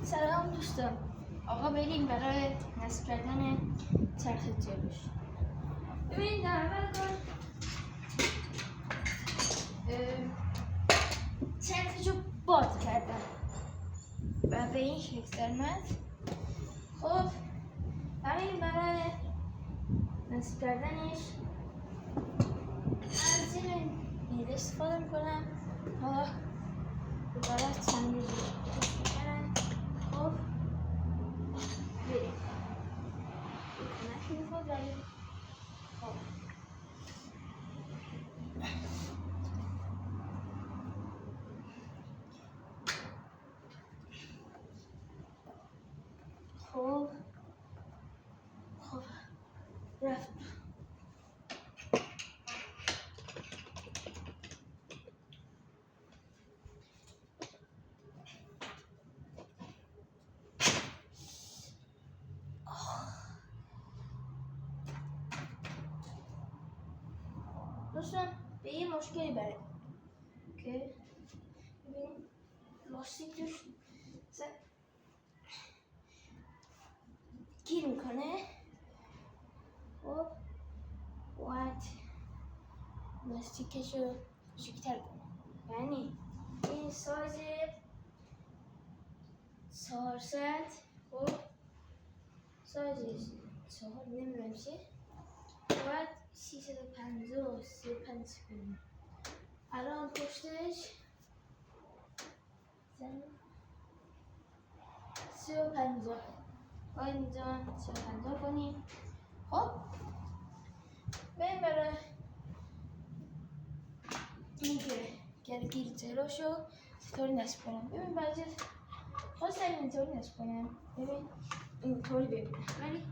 سلام دوستان. آقا بریم برای نصب کردن چرخ جلوش. ببینید در اول کار چرخشو باز کردم و به این شکل درآمد. خب برای نصب کردنش از این استفاده میکنم. حالا دوباره چند روز میکنم. خب بریم کمک میخواد ولی خب رفت. دوستان به یه مشکلی برای که ببینید لاستیک توش گیر میکنه. خب باید لاستیکش رو کوچیک‌تر کنم، یعنی این سایز 400 خب سایزش 4 نمیدونم چیه، باید 350 35 کنیم. الان پشتش 350 باید اینجا 350 کنیم. خب بریم برای اینکه گرگیر جلوشو چطوری نصب کنم. ببین بعضی خواستم اینطوری نصب کنم، ببین اینطوری ببینم ولی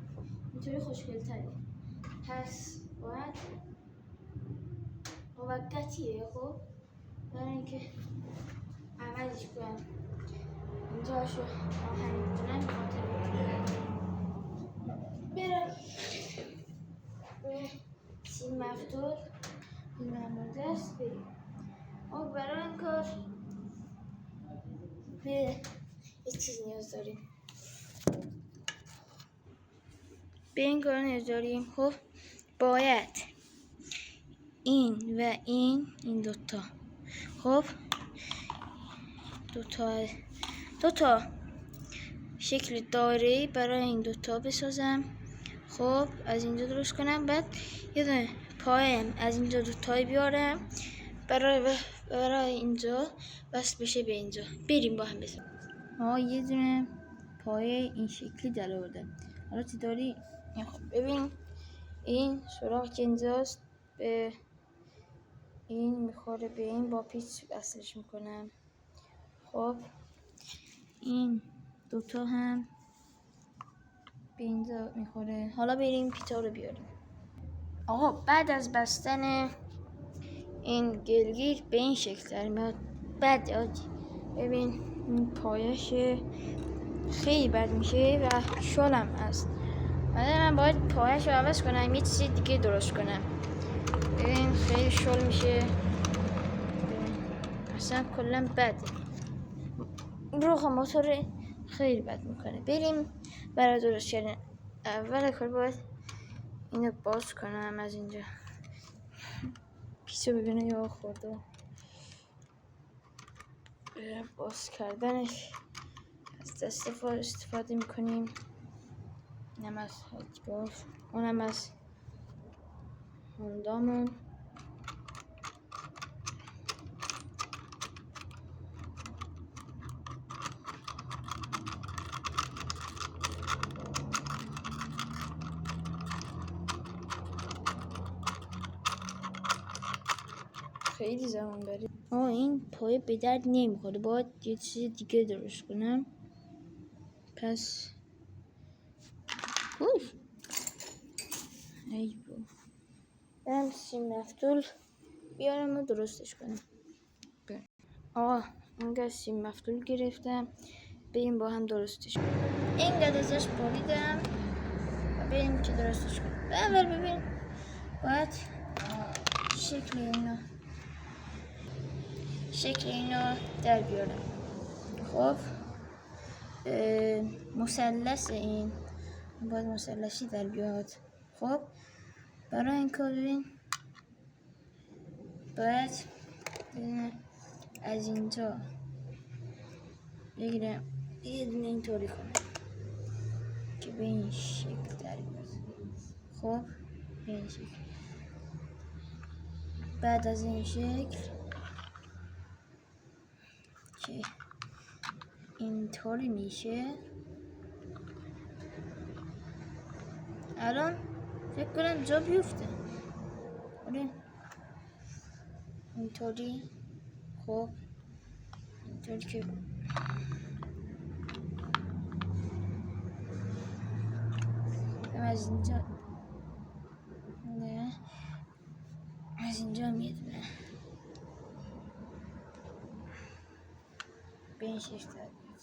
اینطوری خوشگل‌تره. پس باید موقتیه. خب برای اینکه عوضش کنم اینجاشو آهنی میتونم بخاطر برم سیم مفتوح این مورده است. بریم برای این کار به یک چیز نیاز داریم. به این کار نیاز داریم. خب باید این و این دوتا، خب دوتا شکل دایره‌ای برای این دوتا بسازم. خب از اینجا درست کنم، بعد یه دونه پایم از اینجا دوتایی بیارم برای اینجا بس بشه به اینجا. بریم با هم بسازم. یه دونه پایه این شکلی در آوردم. حالا چی داری؟ خب ببین این سراغ که اینجاست به این میخوره به این، با پیچ وصلش میکنم. خب این دوتا هم به اینجا میخوره. حالا بریم پیچا رو بیاریم. آقا بعد از بستن این گلگیر به این شکل در میاد. بعد ببین این پایش خیلی بد میشه و شلم هست. من باید پایش رو عوض کنم، یه چیز دیگه درست کنم. ببین خیلی شل میشه، اصلا کلا بده. روغ موتور خیلی بد میکنه. بریم برای درست کردن. اول کار باید اینو باز کنم از اینجا. پیچو ببینه یا خورده. باز کردنش از دست استفاده میکنیم. اینم از باز، اونم از هندامون. خیلی زمان بره. این پایه به درد نمیخوره، باید یه چیز دیگه درست کنم. پس ای بو برم سیم مفتول بیارم و درستش کنم. اینگاه سیم مفتول گرفتم، بریم با هم درستش کنم. اینقدر ازش بریدم و بریم که درستش کنم. اول ببین باید شکل اینو در بیارم. خب مثلث این باید مثلثی در بیاد. خب برای این کار ببین باید از اینجا بگیرم یه دونه اینطوری کنم که به این شکل در بیاد. خب به این شکل. بعد از این شکل که اینطوری میشه. الان فکر کنم جا بیفته. آره اینطوری. خب اینطوری که از اینجا نه از اینجا میدونه به این شکل در بیاد.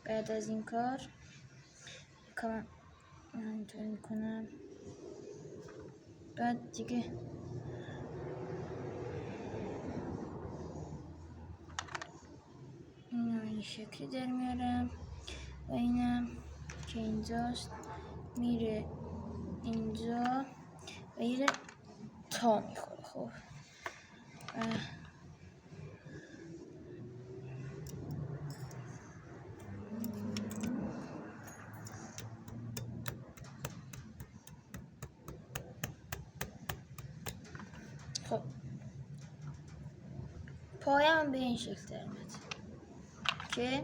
بعد از این کار کامم اینطوری میکنم. بعد دیگه اینو این شکلی در میارم و اینم که اینجاست میره اینجا و یه تا میخوره. خب خب پایم به این شکل در اومد که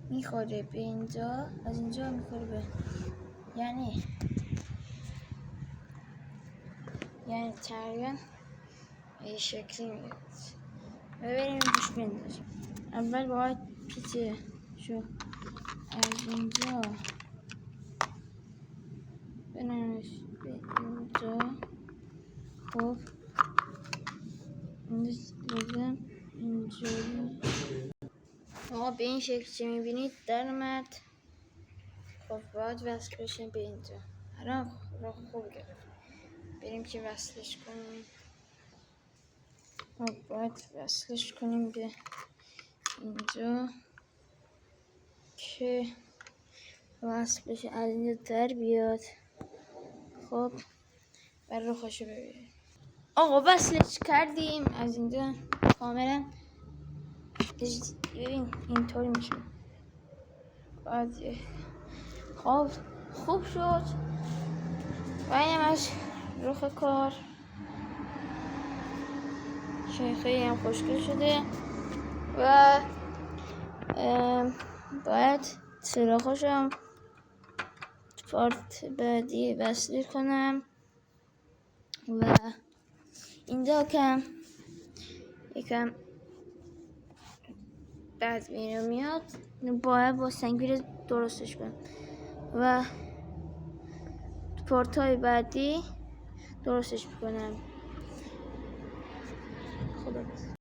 میخوره به اینجا، از اینجا میخوره به یعنی تقریبا این شکلی میاد. ببریم روش بندازیم. اول باید پیچه شو از اینجا بنامش به اینجا. خب بزنم اینجوری. آقا به این شکل که میبینید در اومد. خب باید وصل بشه به اینجا. الان راه خوب گرفت. بریم که وصلش کنیم. خب باید وصلش کنیم به اینجا که وصل بشه از اینجا در بیاد. خب بر رو خوشو ببینیم. آقا وصلش کردیم از اینجا کاملا. ببین اینطوری میشه. بعد خب خوب شد و اینم از رخ کار خیلی هم خوشگل شده و باید سراخاشم پارت بعدی وصل کنم و اینجا یکم بعد میاد باید با سنگیر درستش کنم و پارت های بعدی درستش میکنم. خدا